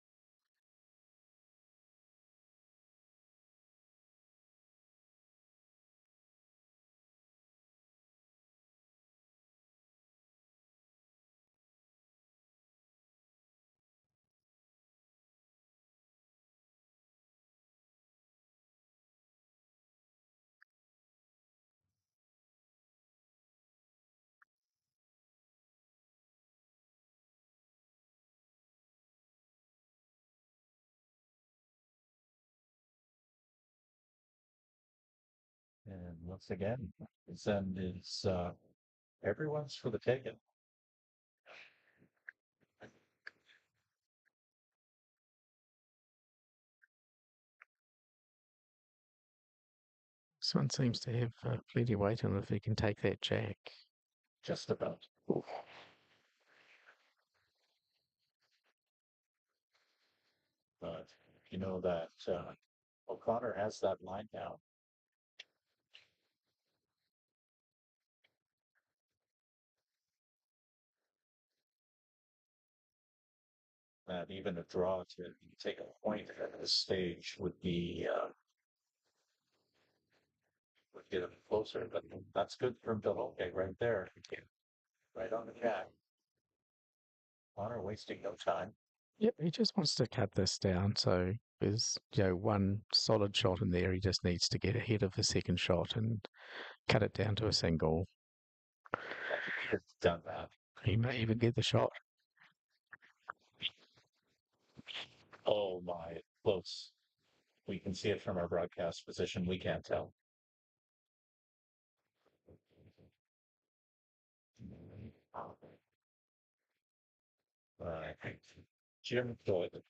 And once again, Zen is everyone's for the taking. This one seems to have plenty of weight on it if he can take that jack. Just about. But you know that O'Connor has that line now. That even a draw to take a point at this stage would get him closer. But that's good from Deloke right there, right on the jack. Connor wasting no time. Yep, he just wants to cut this down. So there's, one solid shot in there. He just needs to get ahead of the second shot and cut it down to a single. He's done that. He may even get the shot. Oh my, close. We can see it from our broadcast position. We can't tell. Uh, Jim could.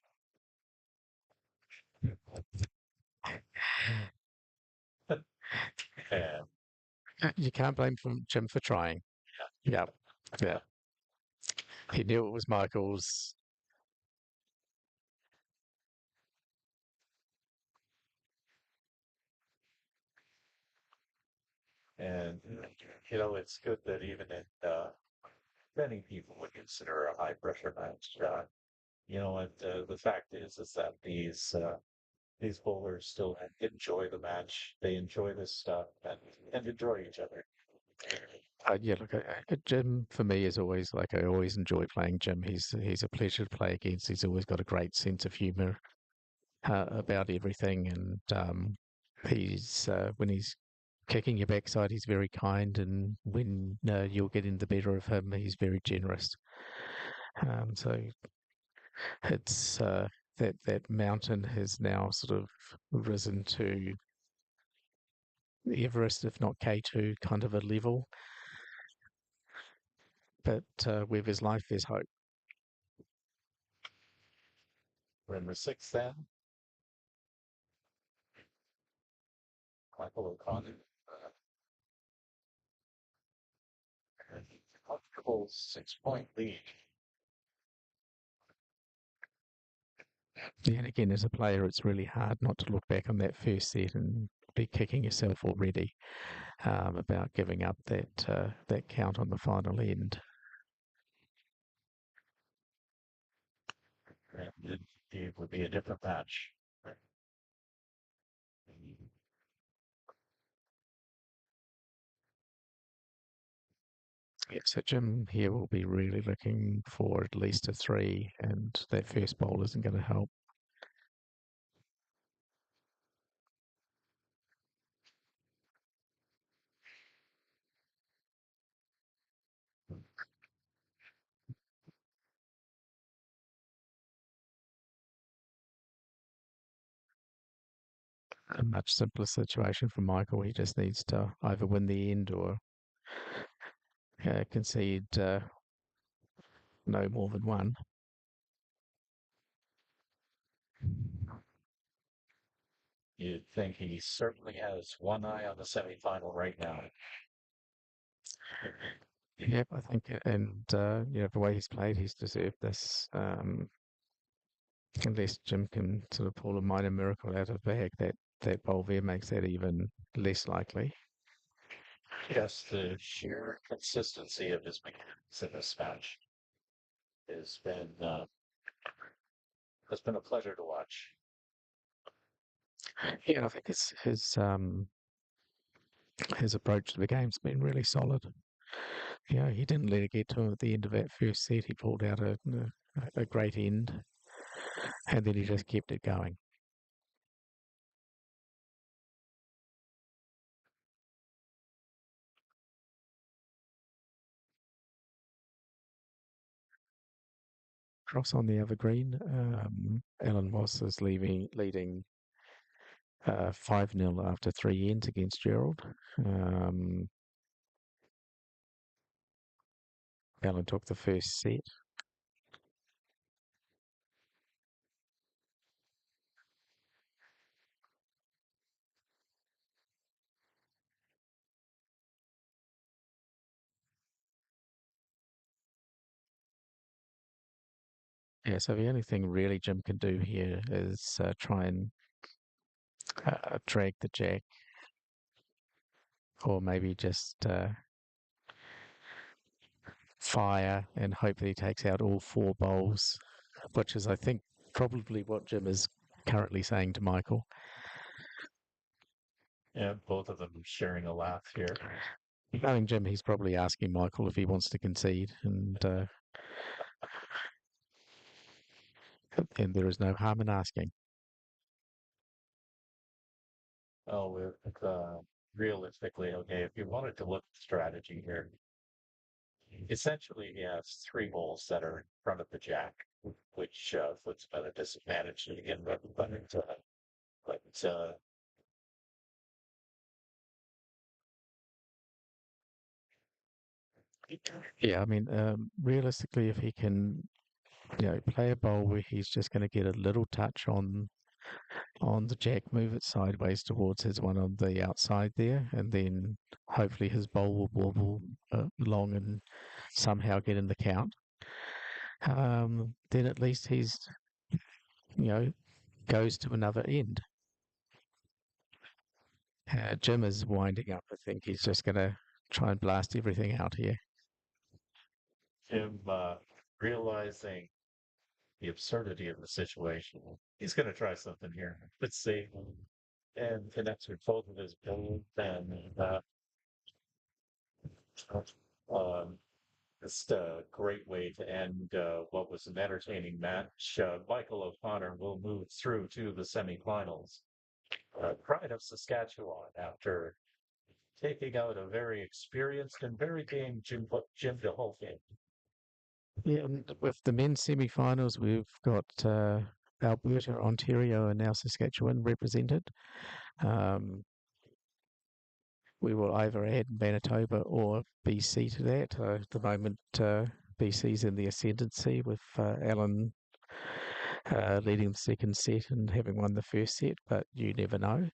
And You can't blame Jim for trying. Yeah, yeah. He knew it was Michael's. and it's good that even in many people would consider a high pressure match. And the fact is that these bowlers still enjoy the match. They enjoy this stuff and enjoy each other. Yeah, look, Jim for me is always like I always enjoy playing Jim. He's a pleasure to play against. He's always got a great sense of humour about everything, and he's when he's kicking your backside, he's very kind, and when you're getting the better of him, he's very generous. So it's that mountain has now sort of risen to Everest, if not K2, kind of a level. But where there's life, there's hope. We're in the sixth then. Michael O'Connor. And comfortable 6 point lead. Yeah, and again, as a player, it's really hard not to look back on that first set and be kicking yourself already about giving up that count on the final end. And it would be a different match. Yeah, so Jim here will be really looking for at least a three, and that first bowl isn't going to help. A much simpler situation for Michael. He just needs to either win the end or concede no more than one. You'd think he certainly has one eye on the semifinal right now. Yep, I think, and the way he's played, he's deserved this. Unless Jim can sort of pull a minor miracle out of the bag, that bowl there makes that even less likely. Yes, the sheer consistency of his mechanics in this match has been a pleasure to watch. Yeah, I think his approach to the game's been really solid. He didn't let it get to him at the end of that first set. He pulled out a great end, and then he just kept it going. Cross on the other green. Alan Moss is leading 5-0 after three ends against Gerald. Um, Alan took the first set. Yeah, so the only thing really Jim can do here is try and drag the jack, or maybe just fire and hope that he takes out all four bowls, which is, I think, probably what Jim is currently saying to Michael. Yeah, both of them sharing a laugh here. Knowing Jim, he's probably asking Michael if he wants to concede, and there is no harm in asking. Oh, realistically, okay, if you wanted to look at strategy here, essentially he has three bowls that are in front of the jack, which puts him at a disadvantage to begin with. But Yeah, I mean, realistically, if he can, play a bowl where he's just going to get a little touch on the jack, move it sideways towards his one on the outside there, and then hopefully his bowl will wobble along and somehow get in the count. Then at least you know, goes to another end. Jim is winding up. I think he's just going to try and blast everything out here. him realizing the absurdity of the situation, he's going to try something here. Let's see. And connects with both of his bowls and um, just a great way to end what was an entertaining match. Michael O'Connor will move through to the semifinals. Pride of Saskatchewan after taking out a very experienced and very game Jim DeHolke. Yeah, and with the men's semi-finals, we've got Alberta, Ontario, and now Saskatchewan represented. Um, we will either add Manitoba or BC to that. At the moment, BC's in the ascendancy with Alan leading the second set and having won the first set, but you never know.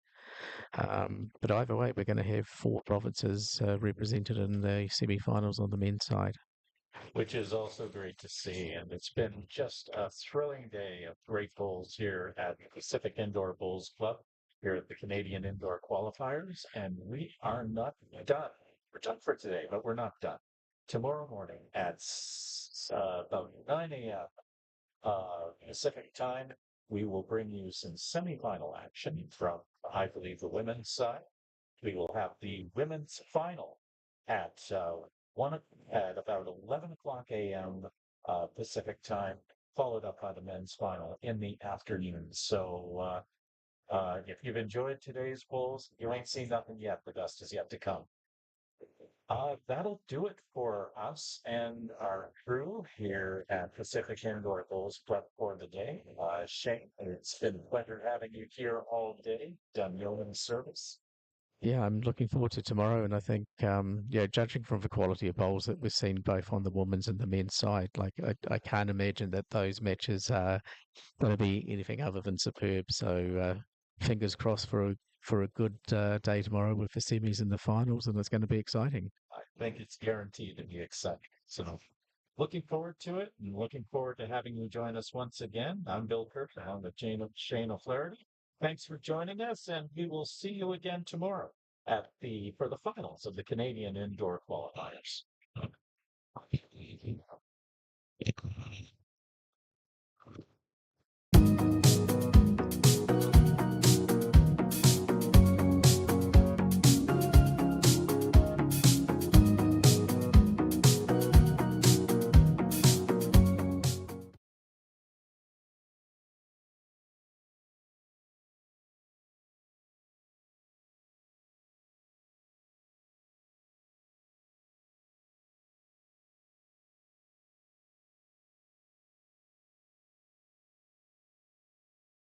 But either way, we're going to have four provinces represented in the semi-finals on the men's side. which is also great to see. And it's been just a thrilling day of great bowls here at Pacific Indoor Bowls Club, here at the Canadian Indoor Qualifiers. And we are not done. We're done for today, but we're not done. Tomorrow morning at about 9 a.m. Pacific time, we will bring you some semifinal action from, I believe, the women's side. We will have the women's final at one at about 11 o'clock a.m. Pacific time, followed up by the men's final in the afternoon. So if you've enjoyed today's polls, you ain't seen nothing yet. The best is yet to come. That'll do it for us and our crew here at Pacific Indoor Bowls Club for the day. Shane, it's been a pleasure having you here all day. Done yeoman's service. Yeah, I'm looking forward to tomorrow, and I think, yeah, judging from the quality of bowls that we've seen both on the women's and the men's side, like I can't imagine that those matches are going to be anything other than superb. So fingers crossed for a good day tomorrow with the semis and the finals, and it's going to be exciting. I think it's guaranteed to be exciting. So looking forward to it and looking forward to having you join us once again. I'm Bill Kirk. I'm with Shane O'Flaherty. Thanks for joining us, and we will see you again tomorrow at the for the finals of the Canadian Indoor Qualifiers.